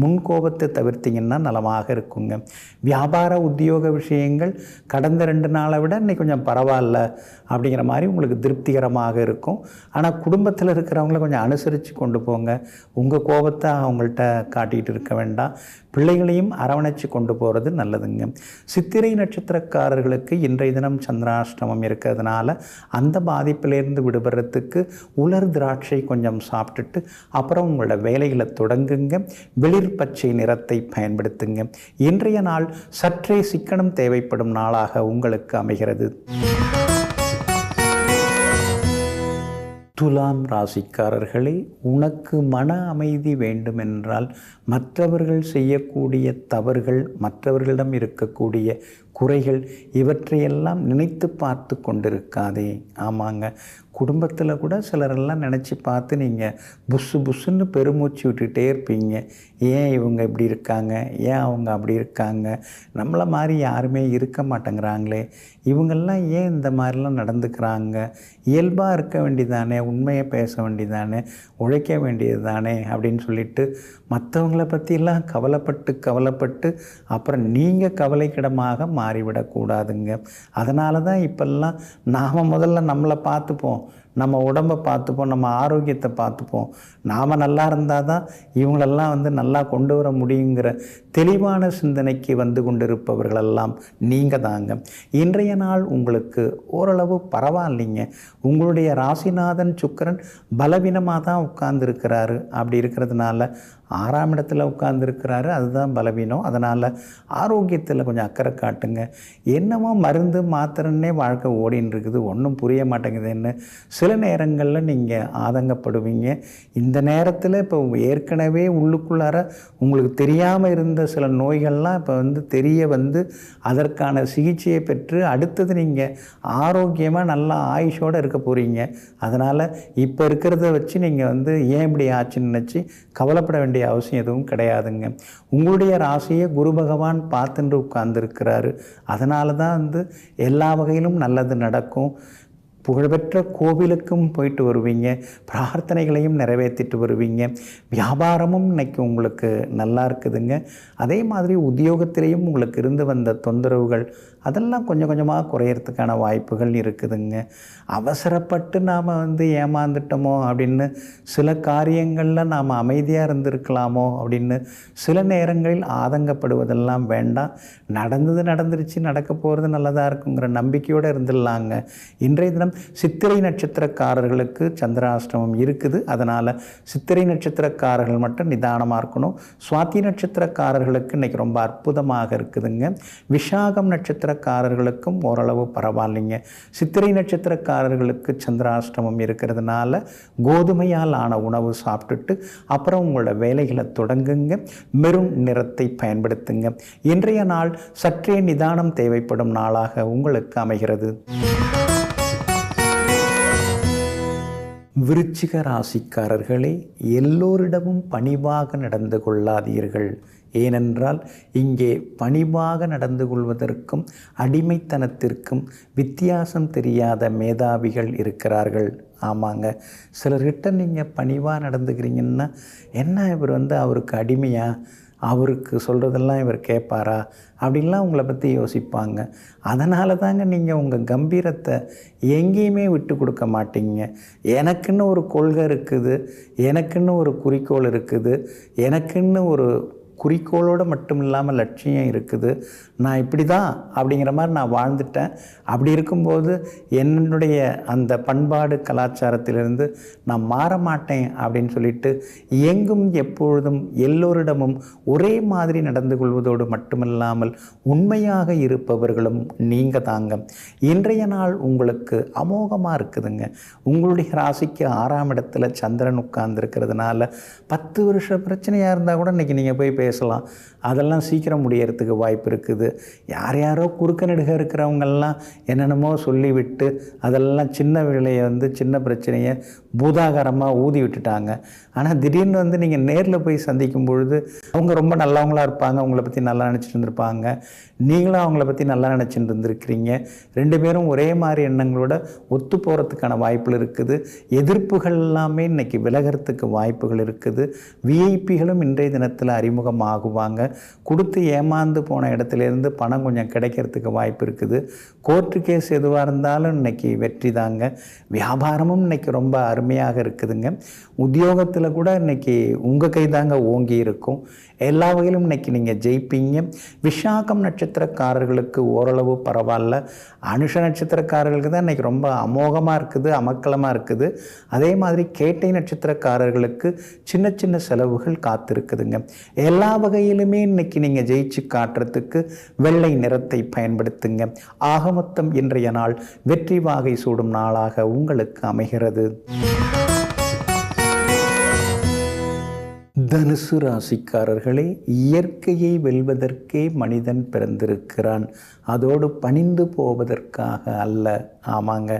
Speaker 1: முன்கோபத்தை தவிர்த்திங்கன்னா நலமாக இருக்குங்க. வியாபார உத்தியோக விஷயங்கள் கடந்த 2 நாளை விட இன்றைக்கி கொஞ்சம் பரவாயில்ல அப்படிங்கிற மாதிரி உங்களுக்கு திருப்திகரமாக இருக்கும். ஆனால் குடும்பத்தில் இருக்கிறவங்கள கொஞ்சம் அனுசரித்து கொண்டு போங்க. உங்கள் கோபத்தை அவங்கள்ட்ட காட்டிகிட்டு இருக்க வேண்டாம். பிள்ளைகளையும் அரவணைச்சு கொண்டு போகிறது நல்லதுங்க. சித்திரை நட்சத்திரக்காரர்களுக்கு இன்றைய தினம் சந்திராஷ்டமம் இருக்கிறதுனால அந்த பாதிப்பிலேருந்து விடுபடுறதுக்கு உலர் திராட்சை கொஞ்சம் சாப்பிட்டுட்டு அப்புறம் உங்களோட வேலைகளை தொடங்குங்க. வெளிர் பச்சை நிறத்தை பயன்படுத்துங்க. இன்றைய நாள் சற்றே சிக்கனம் தேவைப்படும் நாளாக உங்களுக்கு அமைகிறது. துலாம் ராசிக்காரர்களே, உனக்கு மன அமைதி வேண்டுமென்றால் மற்றவர்கள் செய்யக்கூடிய தவறுகள், மற்றவர்களிடம் இருக்கக்கூடிய குறைகள் இவற்றையெல்லாம் நினைத்து பார்த்து கொண்டிருக்காதே. ஆமாங்க, குடும்பத்தில் கூட சிலரெல்லாம் நினச்சி பார்த்து நீங்கள் புஸ்ஸுன்னு பெருமூச்சு விட்டுகிட்டே இருப்பீங்க. ஏன் இவங்க இப்படி இருக்காங்க, ஏன் அவங்க அப்படி இருக்காங்க, நம்மளை மாதிரி யாருமே இருக்க மாட்டேங்கிறாங்களே, இவங்கெல்லாம் ஏன் இந்த மாதிரிலாம் நடந்துக்கிறாங்க, இயல்பாக இருக்க வேண்டியதானே, உண்மையை பேச வேண்டியதானே, உழைக்க வேண்டியது தானே அப்படின்னு சொல்லிட்டு மற்றவங்கள பற்றியெல்லாம் கவலைப்பட்டு அப்புறம் நீங்கள் கவலைக்கிடமாக மாறிவிடக்கூடாதுங்க. அதனால தான் இப்போல்லாம் நாம் முதல்ல நம்மளை பார்த்துப்போம், நம்ம உடம்பை பார்த்துப்போம், நம்ம ஆரோக்கியத்தை பார்த்துப்போம். நாம் நல்லா இருந்தால் தான் இவங்களெல்லாம் நல்லா கொண்டு வர முடியுங்கிற தெளிவான சிந்தனைக்கு கொண்டிருப்பவர்களெல்லாம் நீங்கள் தாங்க. இன்றைய நாள் உங்களுக்கு ஓரளவு பரவாயில்லைங்க. உங்களுடைய ராசிநாதன் சுக்கிரன் பலவீனமாக தான் உட்கார்ந்துருக்கிறாரு. அப்படி இருக்கிறதுனால 6ஆம் இடத்துல உட்கார்ந்துருக்கிறாரு, அதுதான் பலவீனம். அதனால் ஆரோக்கியத்தில் கொஞ்சம் அக்கறை காட்டுங்க. என்னமோ மருந்து மாத்திரன்னே வாழ்க்கை ஓடின்னு இருக்குது, ஒன்றும் புரிய மாட்டேங்குதுன்னு சில நேரங்களில் நீங்கள் ஆதங்கப்படுவீங்க. இந்த நேரத்தில் இப்போ ஏற்கனவே உள்ளுக்குள்ளார உங்களுக்கு தெரியாமல் இருந்த சில நோய்கள்லாம் இப்போ தெரிய அதற்கான சிகிச்சையை பெற்று அடுத்தது நீங்கள் ஆரோக்கியமாக நல்லா ஆயுஷோடு இருக்க போகிறீங்க. அதனால் இப்போ இருக்கிறத வச்சு நீங்கள் ஏன் இப்படி ஆச்சுன்னு நினச்சி கவலைப்பட வேண்டிய அவசியம் எதுவும் கிடையாதுங்க. உங்களுடைய ராசியை குரு பகவான் பார்த்துட்டு உட்கார்ந்துருக்கிறாரு. அதனால தான் எல்லா வகையிலும் நல்லது நடக்கும். புகழ்பெற்ற கோவிலுக்கும் போயிட்டு வருவீங்க, பிரார்த்தனைகளையும் நிறைவேற்றிட்டு வருவீங்க. வியாபாரமும் இன்னைக்கு உங்களுக்கு நல்லா இருக்குதுங்க. அதே மாதிரி உத்தியோகத்திலையும் உங்களுக்கு இருந்து வந்த தொந்தரவுகள் அதெல்லாம் கொஞ்சம் கொஞ்சமாக குறையறதுக்கான வாய்ப்புகள் இருக்குதுங்க. அவசரப்பட்டு நாம் ஏமாந்துட்டோமோ அப்படின்னு சில காரியங்களில் நாம் அமைதியாக இருந்திருக்கலாமோ அப்படின்னு சில நேரங்களில் ஆதங்கப்படுவதெல்லாம் வேண்டாம். நடந்துருச்சு, நடக்க போகிறது நல்லதாக இருக்குங்கிற நம்பிக்கையோடு இருந்துடலாங்க. இன்றைய தினம் சித்திரை நட்சத்திரக்காரர்களுக்கு சந்திராஷ்டமம் இருக்குது. அதனால் சித்திரை நட்சத்திரக்காரர்கள் மட்டும் நிதானமாக இருக்கணும். சுவாதி நட்சத்திரக்காரர்களுக்கு இன்றைக்கி ரொம்ப அற்புதமாக இருக்குதுங்க. விஷாகம் நட்சத்திரக்காரர்களுக்கும் ஓரளவு பரவாயில்லைங்க. சித்திரை நட்சத்திரக்காரர்களுக்கு சந்திராஷ்டமம் இருக்கிறதுனால கோதுமையால் ஆன உணவு சாப்பிட்டுட்டு அப்புறம் உங்களோட வேலைகளை தொடங்குங்க. மெரூன் நிறத்தை பயன்படுத்துங்க. இன்றைய நாள் சற்றே நிதானம் தேவைப்படும் நாளாக உங்களுக்கு அமைகிறது. விருச்சிக ராசிக்காரர்களே, எல்லோரிடமும் பணிவாக நடந்து கொள்ளாதீர்கள். ஏனென்றால் இங்கே பணிவாக நடந்து கொள்வதற்கும் அடிமைத்தனத்திற்கும் வித்தியாசம் தெரியாத மேதாவிகள் இருக்கிறார்கள். ஆமாங்க, சிலர்கிட்ட நீங்கள் பணிவாக நடந்துக்கிறீங்கன்னா என்ன இவர் அவருக்கு அடிமையா, அவருக்கு சொல்கிறதெல்லாம் இவர் கேட்பாரா அப்படின்லாம் உங்களை பற்றி யோசிப்பாங்க. அதனால தாங்க நீங்கள் உங்கள் கம்பீரத்தை எங்கேயுமே விட்டு கொடுக்க மாட்டீங்க. எனக்குன்னு ஒரு கொள்கை இருக்குது, எனக்குன்னு ஒரு குறிக்கோள் இருக்குது, எனக்குன்னு ஒரு குறிக்கோளோடு மட்டும் இல்லாமல் லட்சியம் இருக்குது. நான் இப்படி தான் அப்படிங்கிற மாதிரி நான் வாழ்ந்துட்டேன். அப்படி இருக்கும்போது என்னுடைய அந்த பண்பாடு கலாச்சாரத்திலிருந்து நான் மாற மாட்டேன் அப்படின்னு சொல்லிட்டு எங்கும் எப்பொழுதும் எல்லோரிடமும் ஒரே மாதிரி நடந்து கொள்வதோடு மட்டுமில்லாமல் உண்மையாக இருப்பவர்களும் நீங்கள் தாங்க. இன்றைய நாள் உங்களுக்கு அமோகமாக இருக்குதுங்க. உங்களுடைய ராசிக்கு 6ஆம் இடத்துல சந்திரன் உட்கார்ந்துருக்கிறதுனால 10 வருஷ பிரச்சனையாக இருந்தால் கூட இன்றைக்கி நீங்கள் போய் பேசலாம். அதெல்லாம் சீக்கிரம் முடியறதுக்கு வாய்ப்பு இருக்குது. யார் யாரோ குறுக்க நெடுக இருக்கிறவங்கெல்லாம் என்னென்னமோ சொல்லிவிட்டு அதெல்லாம் சின்ன விலையை சின்ன பிரச்சனையை பூதாகாரமாக ஊதி விட்டுட்டாங்க. ஆனால் திடீர்னு நீங்கள் நேரில் போய் சந்திக்கும் பொழுது அவங்க ரொம்ப நல்லவங்களாக இருப்பாங்க, உங்களை பற்றி நல்லா நினச்சிட்டு இருந்திருப்பாங்க, நீங்களும் அவங்கள பற்றி நல்லா நினச்சிட்டு இருந்திருக்கிறீங்க. 2 பேரும் ஒரே மாதிரி எண்ணங்களோட ஒத்து போகிறதுக்கான வாய்ப்புகள் இருக்குது. எதிர்ப்புகள் எல்லாமே இன்றைக்கி விலகிறதுக்கு வாய்ப்புகள் இருக்குது. விஐபிகளும் இன்றைய தினத்தில் அறிமுகமாகுவாங்க. கொடுத்து ஏமாந்து போன இடத்துலேருந்து பணம் கொஞ்சம் கிடைக்கிறதுக்கு வாய்ப்பு இருக்குது. கோர்ட்டு கேஸ் எதுவாக இருந்தாலும் இன்றைக்கி வெற்றி தாங்க. வியாபாரமும் இன்றைக்கி ரொம்ப அருமையாக இருக்குதுங்க. உத்தியோகத்தில் கூட இன்றைக்கி உங்கள் கை தாங்க ஓங்கி இருக்கும். எல்லா வகையிலும் இன்றைக்கி நீங்கள் ஜெயிப்பீங்க. விஷாகம் நட்சத்திரக்காரர்களுக்கு ஓரளவு பரவாயில்ல. அனுஷ நட்சத்திரக்காரர்களுக்கு தான் இன்றைக்கி ரொம்ப அமோகமாக இருக்குது, அமக்கலமாக இருக்குது. அதே மாதிரி கேட்டை நட்சத்திரக்காரர்களுக்கு சின்ன சின்ன செலவுகள் காத்திருக்குதுங்க. எல்லா வகையிலுமே இன்றைக்கி நீங்கள் ஜெயிச்சு காட்டுறதுக்கு வெள்ளை நிறத்தை பயன்படுத்துங்க. ஆக மொத்தம் இன்றைய நாள் வெற்றி வாகை சூடும் நாளாக உங்களுக்கு அமைகிறது. தனுசு ராசிக்காரர்களே, இயற்கையை வெல்வதற்கே மனிதன் பிறந்திருக்கிறான், அதோடு பணிந்து போவதற்காக அல்ல. ஆமாங்க.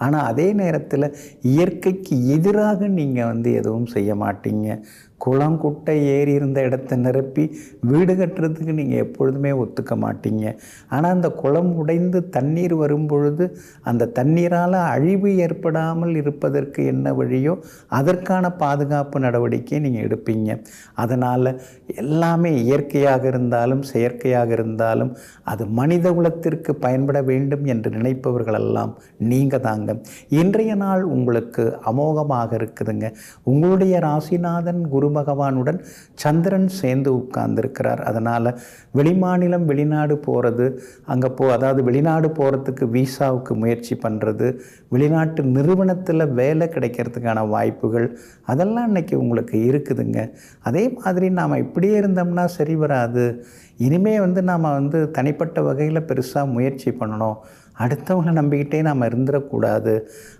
Speaker 1: ஆனால் அதே நேரத்தில் இயற்கைக்கு எதிராக நீங்கள் எதுவும் செய்ய மாட்டீங்க. குளம் குட்டை ஏறி இருந்த இடத்த நிரப்பி வீடு கட்டுறதுக்கு நீங்கள் எப்பொழுதுமே ஒத்துக்க மாட்டீங்க. ஆனால் அந்த குளம் உடைந்து தண்ணீர் வரும்பொழுது அந்த தண்ணீரால் அழிவு ஏற்படாமல் இருப்பதற்கு என்ன வழியோ அதற்கான பாதுகாப்பு நடவடிக்கை நீங்கள் எடுப்பீங்க. அதனால் எல்லாமே இயற்கையாக இருந்தாலும் செயற்கையாக இருந்தாலும் அது மனித குலத்திற்கு பயன்பட வேண்டும் என்று நினைப்பவர்களெல்லாம் நீங்கள் தாங்க. இன்றைய நாள் உங்களுக்கு அமோகமாக இருக்குதுங்க. உங்களுடைய ராசிநாதன் குரு பகவானுடன் சந்திரன் சேர்ந்து உட்கார்ந்துருக்கிறார். அதனால் வெளிமாநிலம் வெளிநாடு போகிறது, அதாவது வெளிநாடு போகிறதுக்கு வீசாவுக்கு முயற்சி பண்ணுறது, வெளிநாட்டு நிறுவனத்தில் வேலை கிடைக்கிறதுக்கான வாய்ப்புகள் அதெல்லாம் இன்றைக்கி உங்களுக்கு இருக்குதுங்க. அதே மாதிரி நாம் இப்படியே இருந்தோம்னா சரி வராது. இனிமேல் நாம் தனிப்பட்ட வகையில் பெருசாக முயற்சி பண்ணணும். அடுத்தவங்களை நம்பிக்கிட்டே நாம் இருந்துடக்கூடாது.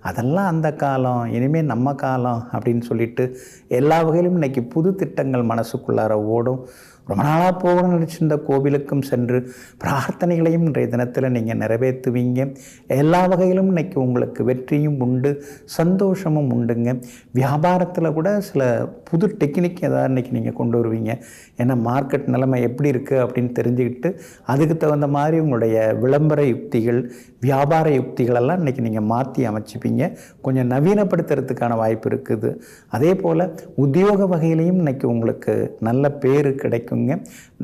Speaker 1: அதெல்லாம் அந்த காலம், இனிமேல் நம்ம காலம் அப்படின்னு சொல்லிட்டு எல்லா வகையிலும் இன்றைக்கி புது திட்டங்கள் மனசுக்குள்ளார ஓடும். ரொம்ப நாளாக போகணும்னு நினச்சிருந்த கோவிலுக்கும் சென்று பிரார்த்தனைகளையும் இன்றைய தினத்தில் நீங்கள் நிறைவேற்றுவீங்க. எல்லா வகையிலும் இன்றைக்கி உங்களுக்கு வெற்றியும் உண்டு, சந்தோஷமும் உண்டுங்க. வியாபாரத்தில் கூட சில புது டெக்னிக் ஏதாவது இன்றைக்கி நீங்கள் கொண்டு வருவீங்க. ஏன்னா மார்க்கெட் நிலைமை எப்படி இருக்குது அப்படின்னு தெரிஞ்சுக்கிட்டு அதுக்கு தகுந்த மாதிரி உங்களுடைய விளம்பர யுக்திகள், வியாபார யுக்திகளெல்லாம் இன்றைக்கி நீங்கள் மாற்றி அமைச்சிப்பீங்க. கொஞ்சம் நவீனப்படுத்துறதுக்கான வாய்ப்பு இருக்குது. அதே போல் உத்தியோக வகையிலையும் இன்றைக்கி உங்களுக்கு நல்ல பேர் கிடைக்கும்.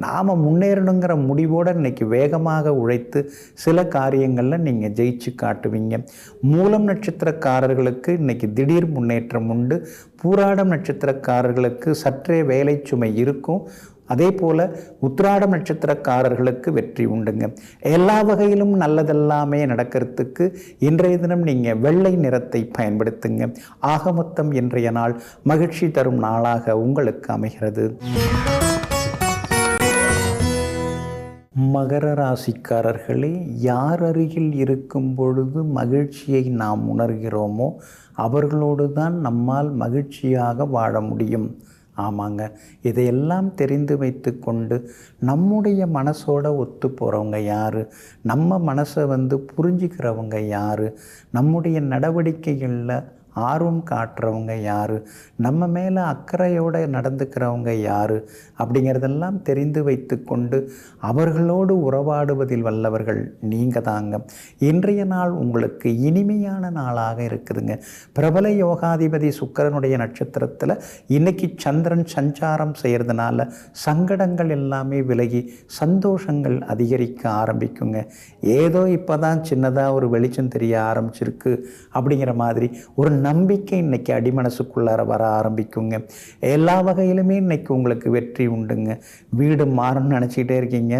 Speaker 1: நாம் முன்னேறணுங்கிற முடிவோடு இன்றைக்கி வேகமாக உழைத்து சில காரியங்களில் நீங்கள் ஜெயிச்சு காட்டுவீங்க. மூலம் நட்சத்திரக்காரர்களுக்கு இன்றைக்கி திடீர் முன்னேற்றம் உண்டு. பூராடம் நட்சத்திரக்காரர்களுக்கு சற்றே வேலை சுமை இருக்கும். அதே போல் உத்திராடம் நட்சத்திரக்காரர்களுக்கு வெற்றி உண்டுங்க. எல்லா வகையிலும் நல்லதெல்லாமே நடக்கிறதுக்கு இன்றைய தினம் நீங்கள் வெள்ளை நிறத்தை பயன்படுத்துங்க. ஆக மொத்தம் இன்றைய நாள் மகிழ்ச்சி தரும் நாளாக உங்களுக்கு அமைகிறது. மகர ராசிக்காரர்களே, யார் அருகில் இருக்கும் பொழுது மகிழ்ச்சியை நாம் உணர்கிறோமோ அவர்களோடு தான் நம்மால் மகிழ்ச்சியாக வாழ முடியும். ஆமாங்க. இதையெல்லாம் தெரிந்து வைத்து கொண்டு நம்முடைய மனசோட ஒத்து போகிறவங்க யார், நம்ம மனசை புரிஞ்சுக்கிறவங்க யார், நம்முடைய நடவடிக்கைகளில் ஆர்வம் காட்டுறவங்க யார், நம்ம மேலே அக்கறையோடு நடந்துக்கிறவங்க யார் அப்படிங்கிறதெல்லாம் தெரிந்து வைத்து கொண்டு அவர்களோடு உறவாடுவதில் வல்லவர்கள் நீங்கள் தாங்க. இன்றைய நாள் உங்களுக்கு இனிமையான நாளாக இருக்குதுங்க. பிரபல யோகாதிபதி சுக்கிரனுடைய நட்சத்திரத்தில் இன்றைக்கி சந்திரன் சஞ்சாரம் செய்கிறதுனால சங்கடங்கள் எல்லாமே விலகி சந்தோஷங்கள் அதிகரிக்க ஆரம்பிக்குங்க. ஏதோ இப்போ தான் சின்னதாக ஒரு வெளிச்சம் தெரிய ஆரம்பிச்சிருக்கு அப்படிங்கிற மாதிரி ஒரு நம்பிக்கை இன்றைக்கி அடிமனசுக்குள்ளார வர ஆரம்பிக்குங்க. எல்லா வகையிலுமே இன்றைக்கி உங்களுக்கு வெற்றி உண்டுங்க. வீடு மாறணும்னு நினச்சிக்கிட்டே இருக்கீங்க,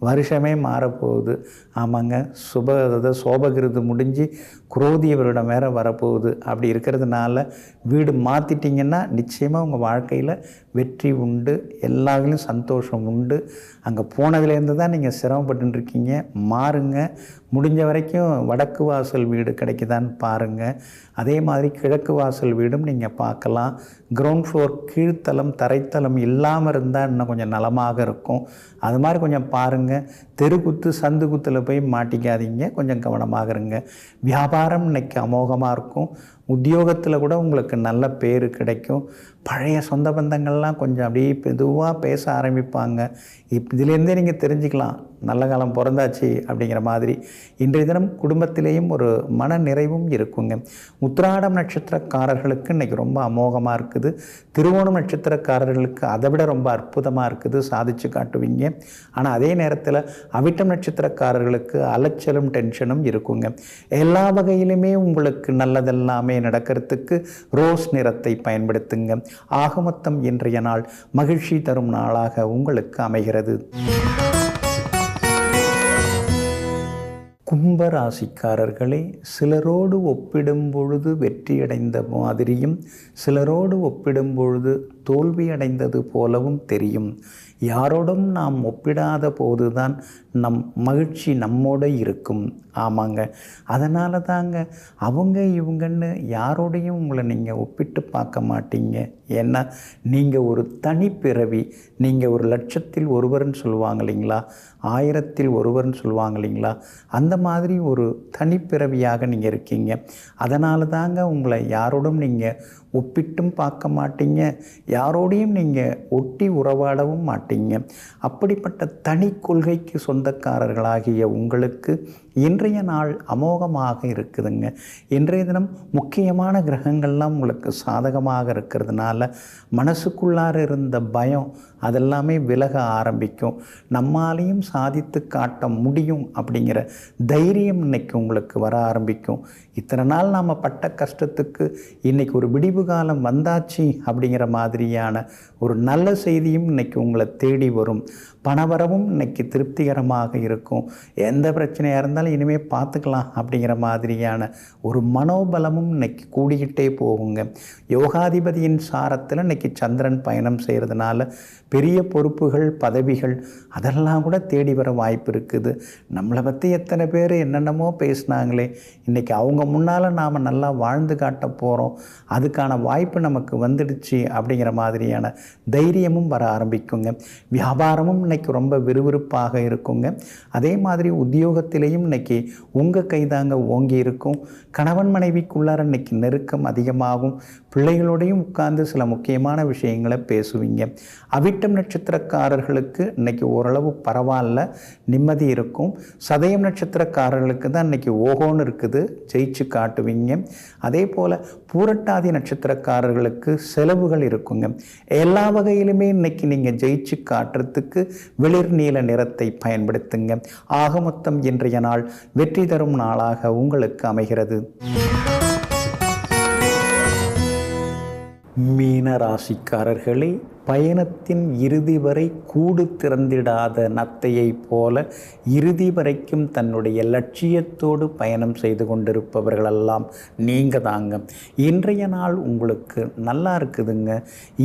Speaker 1: வருஷமே மாறப்போகுது. ஆமாங்க, சோபகிருது முடிஞ்சு குரோதிய வருடம் வேறு வரப்போகுது. அப்படி இருக்கிறதுனால வீடு மாற்றிட்டிங்கன்னா நிச்சயமாக உங்கள் வாழ்க்கையில் வெற்றி உண்டு, எல்லாவிலும் சந்தோஷம் உண்டு. அங்கே போனதுலேருந்து தான் நீங்கள் சிரமப்பட்டுருக்கீங்க. மாறுங்க. முடிஞ்ச வரைக்கும் வடக்கு வாசல் வீடு கிடைக்குதான்னு பாருங்கள். அதே மாதிரி கிழக்கு வாசல் வீடும் நீங்கள் பார்க்கலாம். கிரவுண்ட் ஃப்ளோர் கீழ்த்தளம் தரைத்தளம் இல்லாமல் இருந்தால் இன்னும் கொஞ்சம் நலமாக இருக்கும். அது மாதிரி கொஞ்சம் பாருங்கள். தெருக்குத்து சந்து குத்தில் போய் மாட்டிக்காதீங்க, கொஞ்சம் கவனமாக இருங்க. வியாபாரம் இன்னைக்கு அமோகமாக இருக்கும். உத்தியோகத்தில் கூட உங்களுக்கு நல்ல பேர் கிடைக்கும். பழைய சொந்த பந்தங்கள்லாம் கொஞ்சம் அப்படியே மெதுவாக பேச ஆரம்பிப்பாங்க. இதுலேருந்தே நீங்கள் தெரிஞ்சுக்கலாம் நல்ல காலம் பிறந்தாச்சு அப்படிங்கிற மாதிரி. இன்றைய தினம் குடும்பத்திலேயும் ஒரு மன நிறைவும் இருக்குங்க. உத்திராடம் நட்சத்திரக்காரர்களுக்கு இன்றைக்கி ரொம்ப அமோகமாக இருக்குது. திருவோணம் நட்சத்திரக்காரர்களுக்கு அதை விட ரொம்ப அற்புதமாக இருக்குது, சாதிச்சு காட்டுவீங்க. ஆனால் அதே நேரத்தில் அவிட்டம் நட்சத்திரக்காரர்களுக்கு அலைச்சலும் டென்ஷனும் இருக்குங்க. எல்லா வகையிலுமே உங்களுக்கு நல்லதெல்லாமே நடக்கிறதுக்கு ரோஸ் நிறத்தை பயன்படுத்துங்க. ஆகமொத்தம் இன்றைய நாள் மகிழ்ச்சி தரும் நாளாக உங்களுக்கு அமைகிறது. கும்பராசிக்காரர்களே, சிலரோடு ஒப்பிடும் பொழுது வெற்றியடைந்த மாதிரியும் சிலரோடு ஒப்பிடும் பொழுது தோல்வியடைந்தது போலவும் தெரியும். யாரோடும் நாம் ஒப்பிடாத போதுதான் நம் மகிழ்ச்சி நம்மோடு இருக்கும். ஆமாங்க, அதனால தாங்க அவங்க இவங்கன்னு யாரோடையும் உங்களை நீங்கள் ஒப்பிட்டு பார்க்க மாட்டீங்க. ஏன்னா நீங்கள் ஒரு தனிப்பிறவி. நீங்கள் ஒரு லட்சத்தில் ஒருவர்னு சொல்லுவாங்க இல்லைங்களா, ஆயிரத்தில் ஒருவர்னு சொல்லுவாங்க இல்லைங்களா, அந்த மாதிரி ஒரு தனிப்பிறவியாக நீங்கள் இருக்கீங்க. அதனால தாங்க உங்களை யாரோடும் நீங்கள் ஒப்பிட்டும் பார்க்க மாட்டீங்க, யாரோடையும் நீங்கள் ஒட்டி உறவாடவும் மாட்டீங்க. அப்படிப்பட்ட தனி கொள்கைக்கு சொந்தக்காரர்களாகிய உங்களுக்கு இன்றைய நாள் அமோகமாக இருக்குதுங்க. இன்றைய தினம் முக்கியமான கிரகங்கள்லாம் உங்களுக்கு சாதகமாக இருக்கிறதுனால மனசுக்குள்ளார இருந்த பயம் அதெல்லாமே விலக ஆரம்பிக்கும். நம்மாலையும் சாதித்து காட்ட முடியும் அப்படிங்கிற தைரியம் இன்னைக்கு உங்களுக்கு வர ஆரம்பிக்கும். இத்தனை நாள் நாம் பட்ட கஷ்டத்துக்கு இன்றைக்கி ஒரு விடிவு காலம் வந்தாச்சு அப்படிங்கிற மாதிரியான ஒரு நல்ல செய்தியும் இன்றைக்கி உங்களை தேடி வரும். பணவரவும் இன்றைக்கி திருப்திகரமாக இருக்கும். எந்த பிரச்சனையாக இருந்தாலும் இனிமேல் பார்த்துக்கலாம் அப்படிங்கிற மாதிரியான ஒரு மனோபலமும் இன்றைக்கி கூடிக்கிட்டே போகுங்க. யோகாதிபதியின் சாரத்தில் இன்றைக்கி சந்திரன் பயணம் செய்கிறதுனால பெரிய பொறுப்புகள் பதவிகள் அதெல்லாம் கூட தேடி வர வாய்ப்பு இருக்குது. நம்மளை பற்றி எத்தனை பேர் என்னென்னமோ பேசினாங்களே, இன்றைக்கி அவங்க முன்னால் நாம் நல்லா வாழ்ந்து காட்ட போகிறோம், அதுக்கான வாய்ப்பு நமக்கு வந்துடுச்சு அப்படிங்கிற மாதிரியான தைரியமும் வர ஆரம்பிக்குங்க. வியாபாரமும் இன்றைக்கி ரொம்ப விறுவிறுப்பாக இருக்குங்க. அதே மாதிரி உத்தியோகத்திலேயும் இன்றைக்கி உங்கள் கைதாங்க ஓங்கி இருக்கும். கணவன் மனைவிக்குள்ளார இன்றைக்கி நெருக்கம் அதிகமாகும். பிள்ளைகளோடையும் உட்கார்ந்து சில முக்கியமான விஷயங்களை பேசுவீங்க. அவிட்டம் நட்சத்திரக்காரர்களுக்கு இன்றைக்கி ஓரளவு பரவாயில்ல, நிம்மதி இருக்கும். சதயம் நட்சத்திரக்காரர்களுக்கு தான் இன்றைக்கி ஓகோன்னு இருக்குது, ஜெயிச்சு காட்டுவீங்க. அதே போல் பூரட்டாதி நட்சத்திரக்காரர்களுக்கு செலவுகள் இருக்குங்க. எல்லா வகையிலுமே இன்றைக்கி நீங்கள் ஜெயிச்சு காட்டுறதுக்கு வெளிர் நீல நிறத்தை பயன்படுத்துங்க. ஆக மொத்தம் இன்றைய நாள் வெற்றி தரும் நாளாக உங்களுக்கு அமைகிறது. மீன ராசிக்காரர்களே, பயணத்தின் இறுதி வரை கூடு திறந்திடாத நத்தையை போல இறுதி வரைக்கும் தன்னுடைய லட்சியத்தோடு பயணம் செய்து கொண்டிருப்பவர்களெல்லாம் நீங்கள் தாங்க. இன்றைய நாள் உங்களுக்கு நல்லா இருக்குதுங்க.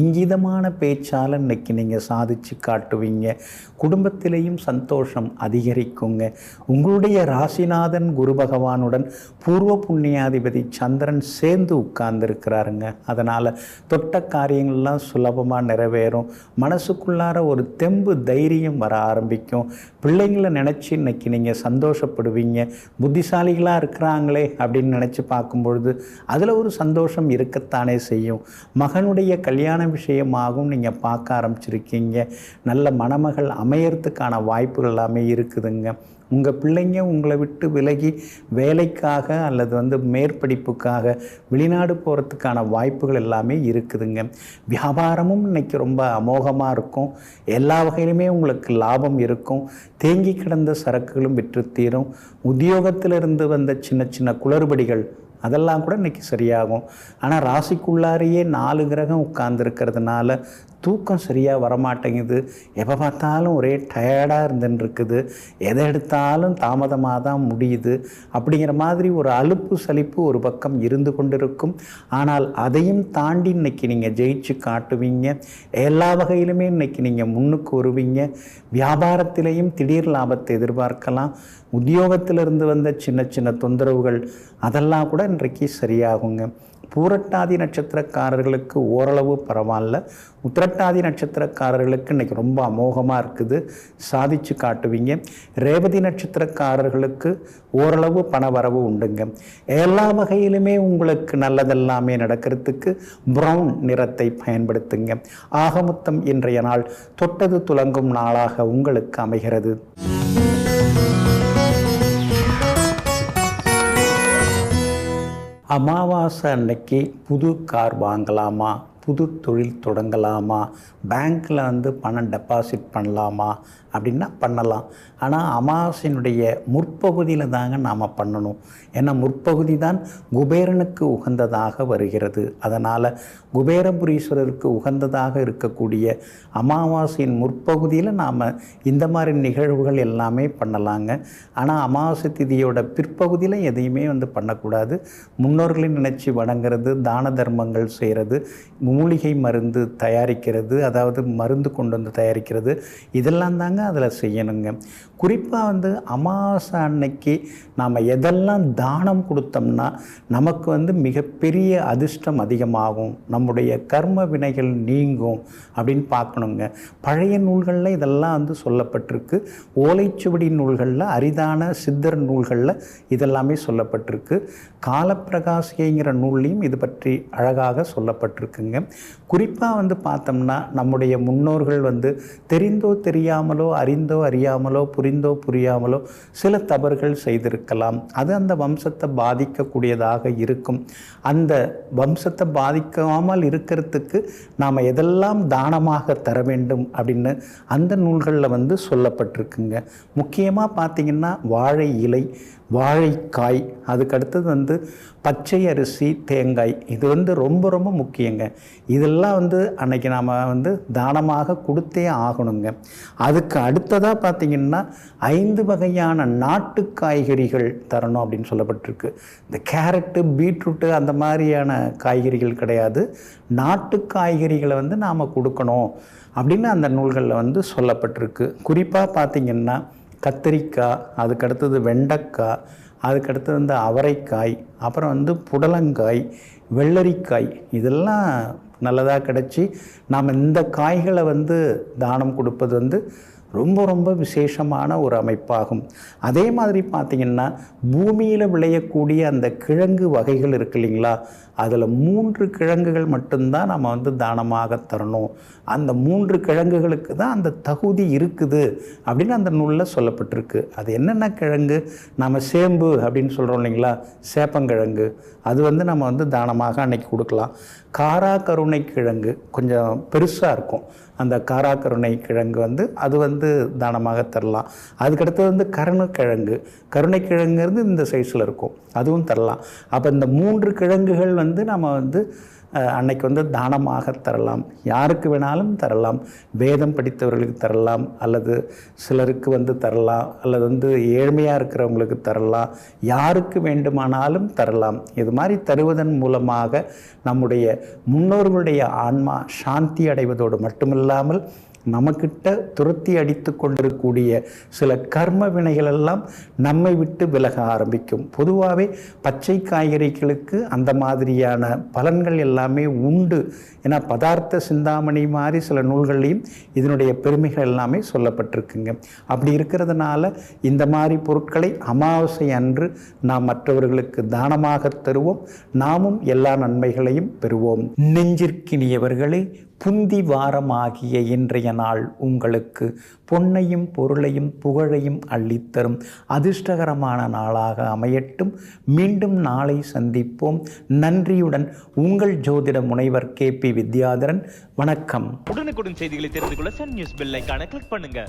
Speaker 1: இங்கிதமான பேச்சால் இன்னைக்கு நீங்கள் சாதிச்சு காட்டுவீங்க. குடும்பத்திலேயும் சந்தோஷம் அதிகரிக்குங்க. உங்களுடைய ராசிநாதன் குரு பகவானுடன் பூர்வ புண்ணியாதிபதி சந்திரன் சேர்ந்து உட்கார்ந்துருக்கிறாருங்க. அதனால் தொட்ட காரியங்கள்லாம் சுலபமாக நிறைவேறும். மனசுக்குள்ளார ஒரு தெம்பு தைரியம் வர ஆரம்பிக்கும். பிள்ளைங்களை நினச்சி இன்றைக்கி நீங்கள் சந்தோஷப்படுவீங்க. புத்திசாலிகளாக இருக்கிறாங்களே அப்படின்னு நினச்சி பார்க்கும்பொழுது அதில் ஒரு சந்தோஷம் இருக்கத்தானே செய்யும். மகனுடைய கல்யாண விஷயமாகவும் நீங்கள் பார்க்க ஆரம்பிச்சிருக்கீங்க. நல்ல மணமகள் அமையறதுக்கான வாய்ப்புகள் எல்லாமே இருக்குதுங்க. உங்கள் பிள்ளைங்க உங்களை விட்டு விலகி வேலைக்காக அல்லது மேற்படிப்புக்காக வெளிநாடு போகிறதுக்கான வாய்ப்புகள் எல்லாமே இருக்குதுங்க. வியாபாரமும் இன்றைக்கி ரொம்ப அமோகமாக இருக்கும். எல்லா வகையிலுமே உங்களுக்கு லாபம் இருக்கும். தேங்கி கிடந்த சரக்குகளும் விற்று தீரும். உத்தியோகத்திலிருந்து வந்த சின்ன சின்ன குளறுபடிகள் அதெல்லாம் கூட இன்றைக்கி சரியாகும். ஆனால் ராசிக்குள்ளாரையே 4 கிரகம் உட்கார்ந்துருக்கிறதுனால தூக்கம் சரியாக வரமாட்டேங்குது. எப்போ பார்த்தாலும் ஒரே டயர்டாக இருந்துருக்குது. எதை எடுத்தாலும் தாமதமாக தான் முடியுது. அப்படிங்கிற மாதிரி ஒரு அலுப்பு சலிப்பு ஒரு பக்கம் இருந்து கொண்டிருக்கும். ஆனால் அதையும் தாண்டி இன்றைக்கி நீங்கள் ஜெயிச்சு காட்டுவீங்க. எல்லா வகையிலுமே இன்றைக்கி நீங்கள் முன்னுக்கு வருவீங்க. வியாபாரத்திலேயும் திடீர் லாபத்தை எதிர்பார்க்கலாம். உத்தியோகத்திலிருந்து வந்த சின்ன சின்ன தொந்தரவுகள் அதெல்லாம் கூட இன்றைக்கு சரியாகுங்க. பூரட்டாதி நட்சத்திரக்காரர்களுக்கு ஓரளவு பரவாயில்ல. உத்திரட்டாதி நட்சத்திரக்காரர்களுக்கு இன்றைக்கி ரொம்ப அமோகமாக இருக்குது. சாதிச்சு காட்டுவீங்க. ரேவதி நட்சத்திரக்காரர்களுக்கு ஓரளவு பண வரவு உண்டுங்க. எல்லா வகையிலுமே உங்களுக்கு நல்லதெல்லாமே நடக்கிறதுக்கு ப்ரௌன் நிறத்தை பயன்படுத்துங்க. ஆகமொத்தம் இன்றைய நாள் தொட்டது துலங்கும் நாளாக உங்களுக்கு அமைகிறது. அமாவாசை அன்னைக்கு புது கார் வாங்கலாமா, புது தொழில் தொடங்கலாமா, பேங்க்கில் பணம் டெபாசிட் பண்ணலாமா அப்படின்னா பண்ணலாம். ஆனால் அமாவாசையினுடைய முற்பகுதியில் தாங்க நாம் பண்ணணும். ஏன்னா முற்பகுதி தான் குபேரனுக்கு உகந்ததாக வருகிறது. அதனால் குபேரபுரீஸ்வரருக்கு உகந்ததாக இருக்கக்கூடிய அமாவாசையின் முற்பகுதியில் நாம் இந்த மாதிரி நிகழ்வுகள் எல்லாமே பண்ணலாங்க. ஆனால் அமாவாசை திதியோட பிற்பகுதியில் எதையுமே பண்ணக்கூடாது. முன்னோர்களை நினச்சி வணங்குறது, தான தர்மங்கள் செய்கிறது, மூலிகை மருந்து தயாரிக்கிறது, அதாவது மருந்து கொண்டு வந்து தயாரிக்கிறது, இதெல்லாம் தாங்க அதில் செய்யணுங்க. குறிப்பாக அமாவாசை அன்னைக்கு நாம் எதெல்லாம் தானம் கொடுத்தோம்னா நமக்கு மிகப்பெரிய அதிர்ஷ்டம் அதிகமாகும், நம்முடைய கர்ம வினைகள் நீங்கும் அப்படின்னு பார்க்கணுங்க. பழைய நூல்களில் இதெல்லாம் சொல்லப்பட்டிருக்கு. ஓலைச்சுவடி நூல்களில், அரிதான சித்தர் நூல்களில் இதெல்லாமே சொல்லப்பட்டிருக்கு. காலப்பிரகாசிங்கிற நூல்லையும் இது பற்றி அழகாக சொல்லப்பட்டிருக்குங்க. குறிப்பாக பார்த்தோம்னா நம்முடைய முன்னோர்கள் தெரிந்தோ தெரியாமலோ, அறிந்தோ அறியாமலோ, புரிந்தோ புரியாமலோ சில தவறுகள் செய்திருக்கலாம். அது அந்த வம்சத்தை பாதிக்கக்கூடியதாக இருக்கும். அந்த வம்சத்தை பாதிக்காமல் இருக்கிறதுக்கு நாம் எதெல்லாம் தானமாக தர வேண்டும் அப்படின்னு அந்த நூல்களில் சொல்லப்பட்டிருக்குங்க. முக்கியமாக பார்த்திங்கன்னா வாழை இலை, வாழைக்காய், அதுக்கடுத்தது பச்சை அரிசி, தேங்காய், இது ரொம்ப ரொம்ப முக்கியங்க. இதெல்லாம் அன்னைக்கு நாம் தானமாக கொடுத்தே ஆகணுங்க. அதுக்கு அடுத்ததாக பார்த்திங்கன்னா 5 வகையான நாட்டு காய்கறிகள் தரணும் அப்படின்னு சொல்லப்பட்டிருக்கு. இந்த கேரட்டு, பீட்ரூட்டு அந்த மாதிரியான காய்கறிகள் கிடையாது. நாட்டு காய்கறிகளை நாம் கொடுக்கணும் அப்படின்னு அந்த நூல்களில் சொல்லப்பட்டிருக்கு. குறிப்பாக பார்த்திங்கன்னா கத்திரிக்காய், அதுக்கடுத்தது வெண்டைக்காய், அதுக்கடுத்தது அவரைக்காய், அப்புறம் புடலங்காய், வெள்ளரிக்காய், இதெல்லாம் நல்லதாக கிடச்சி நாம் இந்த காய்களை தானம் கொடுப்பது ரொம்ப ரொம்ப விசேஷமான ஒரு அமைப்பாகும். அதே மாதிரி பார்த்திங்கன்னா பூமியில் விளையக்கூடிய அந்த கிழங்கு வகைகள் இருக்கு இல்லைங்களா, அதில் 3 கிழங்குகள் மட்டும்தான் நம்ம தானமாக தரணும். அந்த 3 கிழங்குகளுக்கு தான் அந்த தகுதி இருக்குது அப்படின்னு அந்த நூலில் சொல்லப்பட்டிருக்கு. அது என்னென்ன கிழங்கு? நம்ம சேம்பு அப்படின்னு சொல்கிறோம் இல்லைங்களா, சேப்பங்கிழங்கு, அது நம்ம தானமாக அன்னைக்கு கொடுக்கலாம். காரா கருணை கிழங்கு கொஞ்சம் பெருசாக இருக்கும். அந்த காரா கருணை கிழங்கு அது தானமாக தரலாம். அதுக்கடுத்தது கருணைக்கிழங்கு, கருணைக்கிழங்கு இந்த சைஸில் இருக்கும், அதுவும் தரலாம். அப்போ இந்த 3 கிழங்குகள் நம்ம அன்னைக்கு தானமாக தரலாம். யாருக்கு வேணாலும் தரலாம். வேதம் படித்தவர்களுக்கு தரலாம், அல்லது சிலருக்கு தரலாம், அல்லது ஏழ்மையாக இருக்கிறவங்களுக்கு தரலாம். யாருக்கு வேண்டுமானாலும் தரலாம். இது மாதிரி தருவதன் மூலமாக நம்முடைய முன்னோர்களுடைய ஆன்மா சாந்தி அடைவதோடு மட்டுமில்லாமல் நமக்கிட்ட துரத்தி அடித்து கொண்டிருக்கக்கூடிய சில கர்ம வினைகள் எல்லாம் நம்மை விட்டு விலக ஆரம்பிக்கும். பொதுவாகவே பச்சை காய்கறிகளுக்கு அந்த மாதிரியான பலன்கள் எல்லாமே உண்டு. ஏன்னா பதார்த்த சிந்தாமணி மாதிரி சில நூல்கள்லையும் இதனுடைய பெருமைகள் எல்லாமே சொல்லப்பட்டிருக்குங்க. அப்படி இருக்கிறதுனால இந்த மாதிரி பொருட்களை அமாவாசை அன்று நாம் மற்றவர்களுக்கு தானமாக தருவோம். நாமும் எல்லா நன்மைகளையும் பெறுவோம். நெஞ்சிற்கினியவர்களே, புந்தி வாரமாகிய இன்றைய நாள் உங்களுக்கு பொன்னையும் பொருளையும் புகழையும் அள்ளித்தரும் அதிர்ஷ்டகரமான நாளாக அமையட்டும். மீண்டும் நாளை சந்திப்போம். நன்றியுடன் உங்கள் ஜோதிட முனைவர் KP வித்யாதரன். வணக்கம்.
Speaker 2: உடனுக்குடன் செய்திகளை தெரிந்து கொள்ள சன் நியூஸ் பெல் ஐகானை கிளிக் பண்ணுங்க.